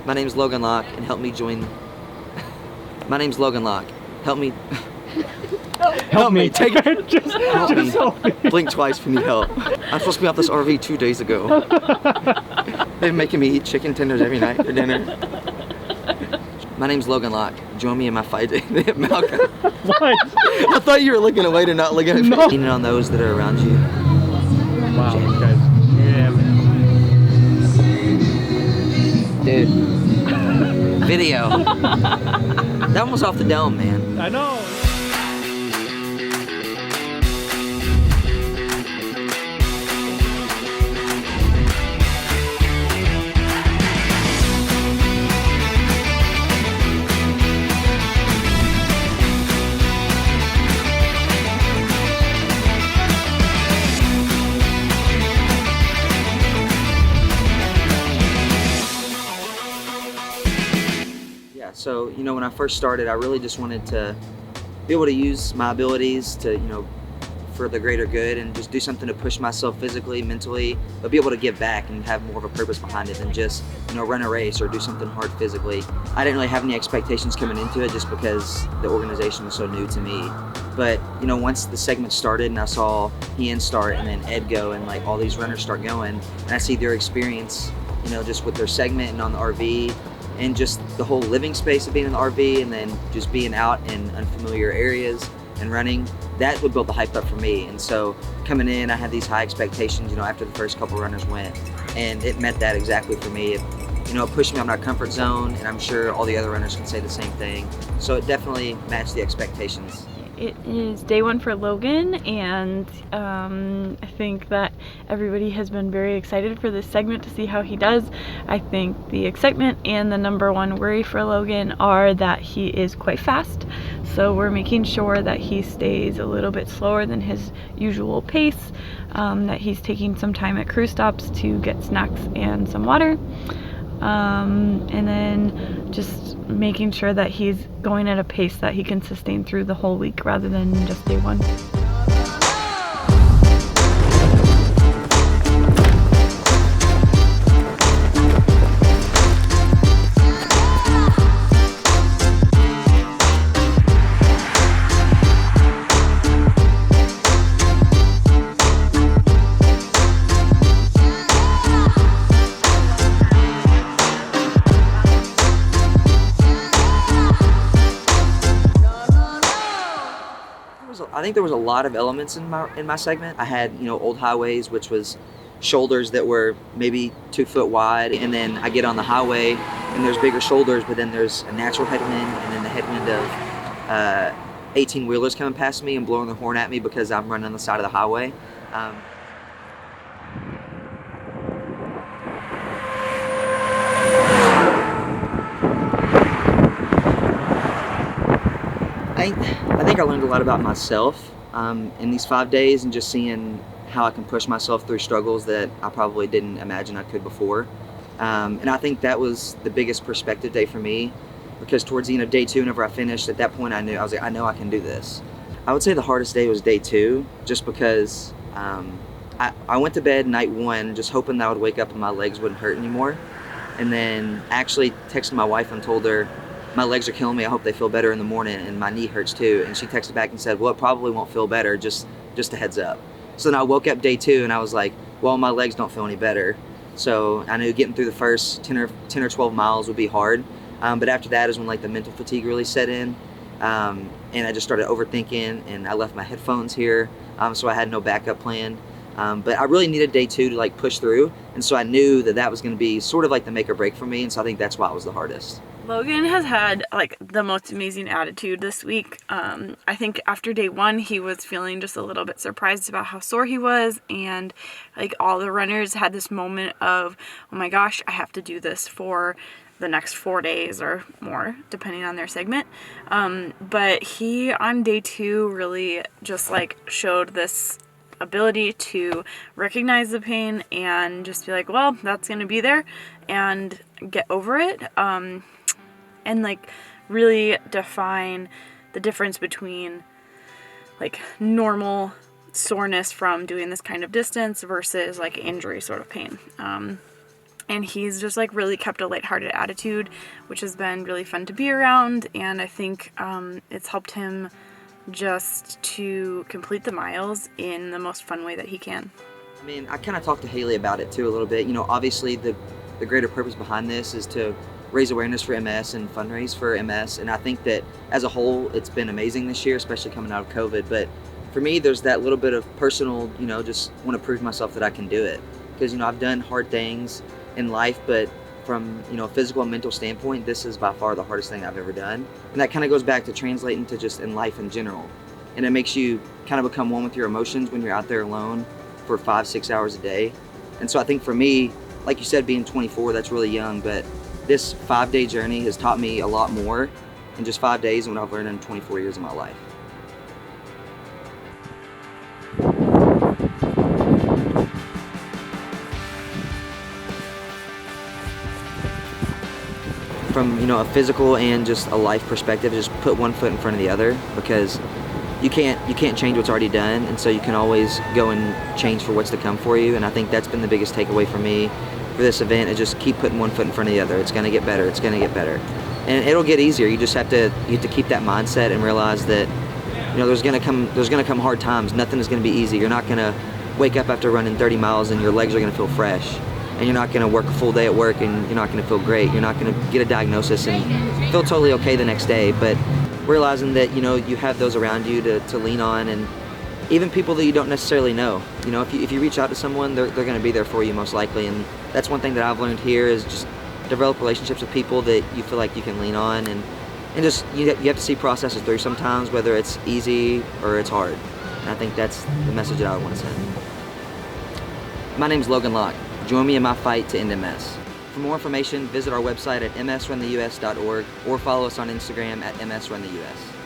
My name's Logan Locke, and help me join. My name's Logan Locke. Help me. Help me. Take it. Help me. Blink twice if you need help. I'm supposed to be off this RV 2 days ago. They've been making me eat chicken tenders every night for dinner. My name's Logan Locke. Join me in my fight at Malcom. What? I thought you were looking away to not look at me. No. Leaning on those that are around you. Wow, guys. Yeah, man. Dude. Video. That one was off the dome, man. I know. So, you know, when I first started, I really just wanted to be able to use my abilities to, you know, for the greater good and just do something to push myself physically, mentally, but be able to give back and have more of a purpose behind it than just, you know, run a race or do something hard physically. I didn't really have any expectations coming into it just because the organization was so new to me. But, you know, once the segment started and I saw Ian start and then Ed go and like all these runners start going, and I see their experience, you know, just with their segment and on the RV, and just the whole living space of being in the RV and then just being out in unfamiliar areas and running, that would build the hype up for me. And so coming in, I had these high expectations, you know, after the first couple runners went, and it met that exactly for me. It, you know, it pushed me out of my comfort zone, and I'm sure all the other runners can say the same thing. So it definitely matched the expectations. It is day one for Logan, and I think that everybody has been very excited for this segment to see how he does. I think the excitement and the number one worry for Logan are that he is quite fast, so we're making sure that he stays a little bit slower than his usual pace, that he's taking some time at crew stops to get snacks and some water. And then just making sure that he's going at a pace that he can sustain through the whole week rather than just day one. I think there was a lot of elements in my segment. I had, you know, old highways, which was shoulders that were maybe 2 foot wide, and then I get on the highway and there's bigger shoulders, but then there's a natural headwind and then the headwind of 18 wheelers coming past me and blowing the horn at me because I'm running on the side of the highway. I think I learned a lot about myself in these 5 days, and just seeing how I can push myself through struggles that I probably didn't imagine I could before. And I think that was the biggest perspective day for me, because towards the end of day 2, whenever I finished, at that point I was like, I know I can do this. I would say the hardest day was day 2, just because I went to bed night 1 just hoping that I would wake up and my legs wouldn't hurt anymore. And then actually texted my wife and told her, my legs are killing me, I hope they feel better in the morning, and my knee hurts too. And she texted back and said, well, it probably won't feel better, just a heads up. So then I woke up day 2 and I was like, well, my legs don't feel any better. So I knew getting through the first 10 or 12 miles would be hard. But after that is when like the mental fatigue really set in. And I just started overthinking, and I left my headphones here. So I had no backup plan. But I really needed day 2 to like push through. And so I knew that that was gonna be sort of like the make or break for me. And so I think that's why it was the hardest. Logan has had like the most amazing attitude this week. I think after day 1 he was feeling just a little bit surprised about how sore he was, and like all the runners had this moment of, oh my gosh, I have to do this for the next 4 days or more depending on their segment. But he on day 2 really just like showed this ability to recognize the pain and just be like, well, that's gonna be there, and get over it. And like really define the difference between like normal soreness from doing this kind of distance versus like injury sort of pain. And he's just like really kept a lighthearted attitude, which has been really fun to be around. And I think it's helped him just to complete the miles in the most fun way that he can. I mean, I kind of talked to Haley about it too a little bit. You know, obviously the greater purpose behind this is to raise awareness for MS and fundraise for MS. And I think that as a whole, it's been amazing this year, especially coming out of COVID. But for me, there's that little bit of personal, you know, just want to prove to myself that I can do it. Because, you know, I've done hard things in life, but from, you know, a physical and mental standpoint, this is by far the hardest thing I've ever done. And that kind of goes back to translating to just in life in general. And it makes you kind of become one with your emotions when you're out there alone for 5-6 hours a day. And so I think for me, like you said, being 24, that's really young, but this 5-day journey has taught me a lot more in just 5 days than what I've learned in 24 years of my life. From, you know, a physical and just a life perspective, just put one foot in front of the other, because you can't change what's already done, and so you can always go and change for what's to come for you. And I think that's been the biggest takeaway for me for this event, is just keep putting one foot in front of the other. It's going to get better. It's going to get better, and it'll get easier. You just have to keep that mindset and realize that, you know, there's going to come hard times. Nothing is going to be easy. You're not going to wake up after running 30 miles and your legs are going to feel fresh. And you're not going to work a full day at work and you're not going to feel great. You're not going to get a diagnosis and feel totally okay the next day. But realizing that, you know, you have those around you to lean on, and even people that you don't necessarily know. You know, if you reach out to someone, they're going to be there for you most likely. And that's one thing that I've learned here, is just develop relationships with people that you feel like you can lean on, and just you have to see processes through sometimes, whether it's easy or it's hard. And I think that's the message that I want to send. My name's Logan Locke. Join me in my fight to end MS. For more information, visit our website at msruntheus.org or follow us on Instagram at msruntheus.